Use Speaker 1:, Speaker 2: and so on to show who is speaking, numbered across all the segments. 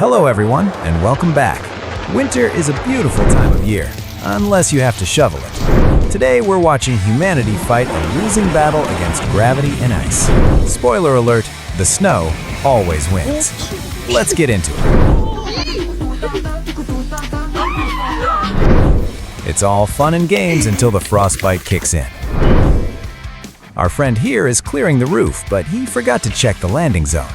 Speaker 1: Hello everyone, and welcome back. Winter is a beautiful time of year, unless you have to shovel it. Today we're watching humanity fight a losing battle against gravity and ice. Spoiler alert, the snow always wins. Let's get into it. It's all fun and games until the frostbite kicks in. Our friend here is clearing the roof, but he forgot to check the landing zone.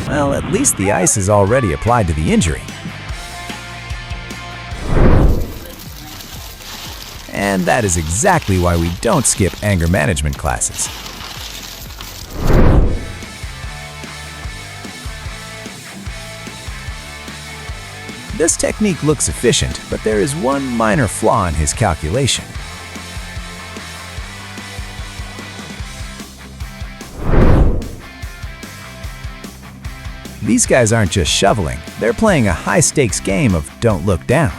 Speaker 1: Well, at least the ice is already applied to the injury. And that is exactly why we don't skip anger management classes. This technique looks efficient, but there is one minor flaw in his calculation. These guys aren't just shoveling, they're playing a high-stakes game of don't look down.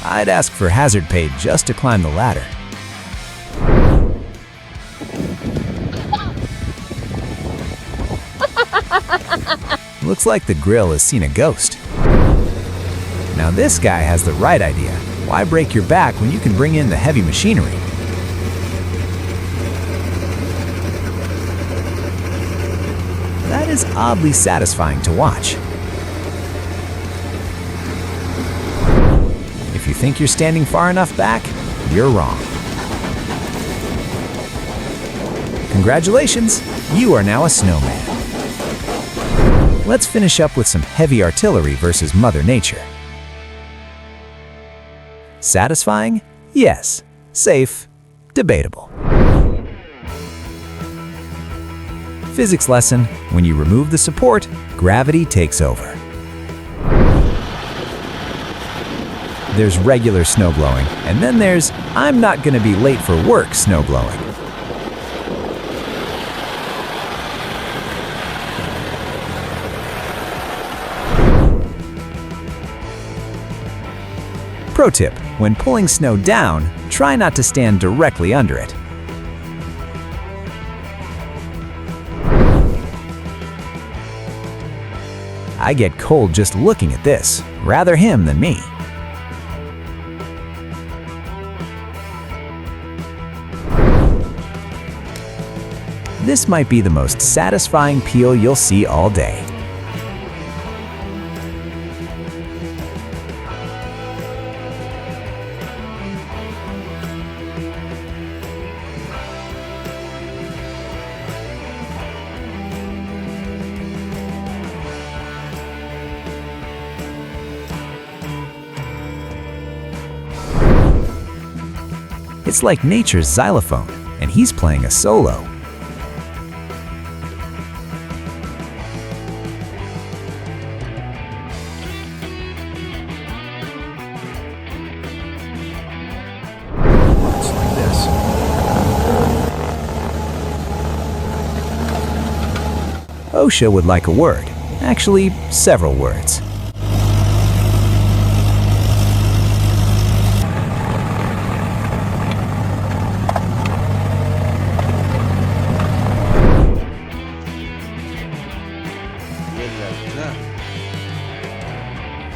Speaker 1: I'd ask for hazard pay just to climb the ladder. Looks like the grill has seen a ghost. Now this guy has the right idea. Why break your back when you can bring in the heavy machinery? That is oddly satisfying to watch. If you think you're standing far enough back, you're wrong. Congratulations, you are now a snowman. Let's finish up with some heavy artillery versus Mother Nature. Satisfying? Yes. Safe? Debatable. Physics lesson: when you remove the support, gravity takes over. There's regular snowblowing, and then there's I'm not gonna be late for work snowblowing. Pro tip: when pulling snow down, try not to stand directly under it. I get cold just looking at this. Rather him than me. This might be the most satisfying peel you'll see all day. It's like nature's xylophone, and he's playing a solo. It's like this. OSHA would like a word. Actually, several words.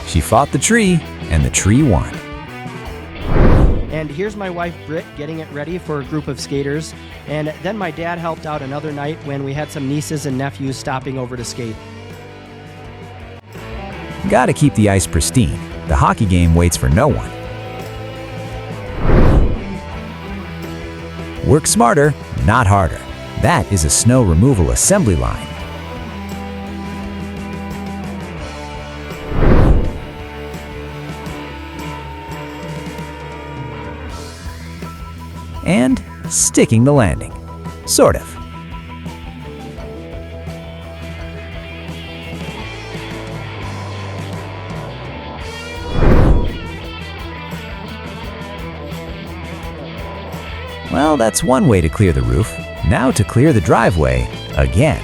Speaker 1: She fought the tree, and the tree won.
Speaker 2: And here's my wife Britt getting it ready for a group of skaters. And then my dad helped out another night when we had some nieces and nephews stopping over to skate.
Speaker 1: Gotta keep the ice pristine. The hockey game waits for no one. Work smarter, not harder. That is a snow removal assembly line. And sticking the landing. Sort of. Well, that's one way to clear the roof. Now to clear the driveway again.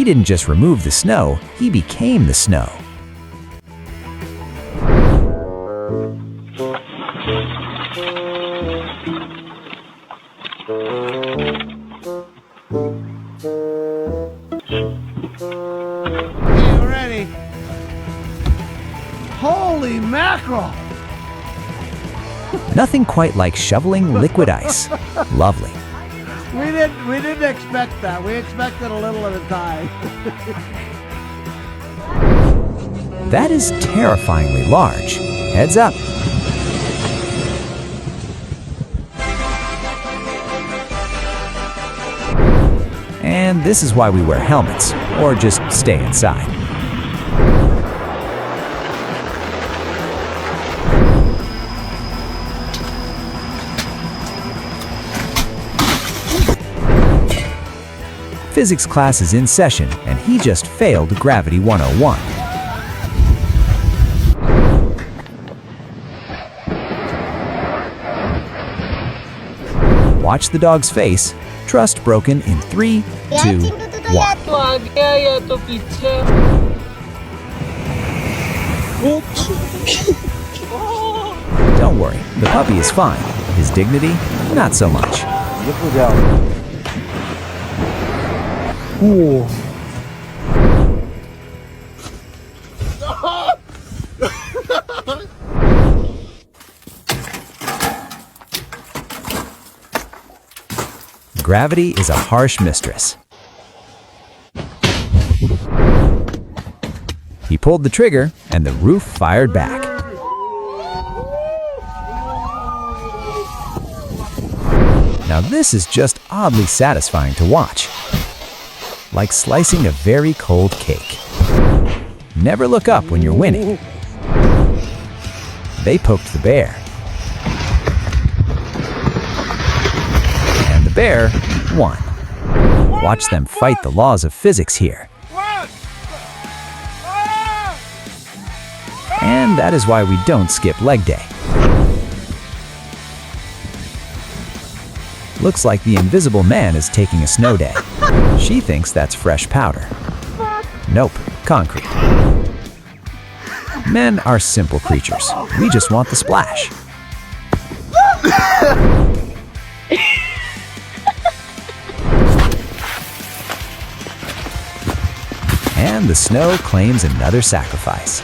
Speaker 1: didn't just remove the snow, he became the snow.
Speaker 3: Okay, we're ready. Holy mackerel!
Speaker 1: Nothing quite like shoveling liquid ice. Lovely.
Speaker 3: We didn't expect that. We expected a little at a time.
Speaker 1: That is terrifyingly large. Heads up. And this is why we wear helmets, or just stay inside. Physics class is in session, and he just failed Gravity 101. Watch the dog's face. Trust broken in 3, 2, 1. Don't worry, the puppy is fine. His dignity, not so much. Gravity is a harsh mistress. He pulled the trigger, and the roof fired back. Now this is just oddly satisfying to watch. Like slicing a very cold cake. Never look up when you're winning. They poked the bear. And the bear won. Watch them fight the laws of physics here. And that is why we don't skip leg day. Looks like the invisible man is taking a snow day. She thinks that's fresh powder. Nope, concrete. Men are simple creatures. We just want the splash. And the snow claims another sacrifice.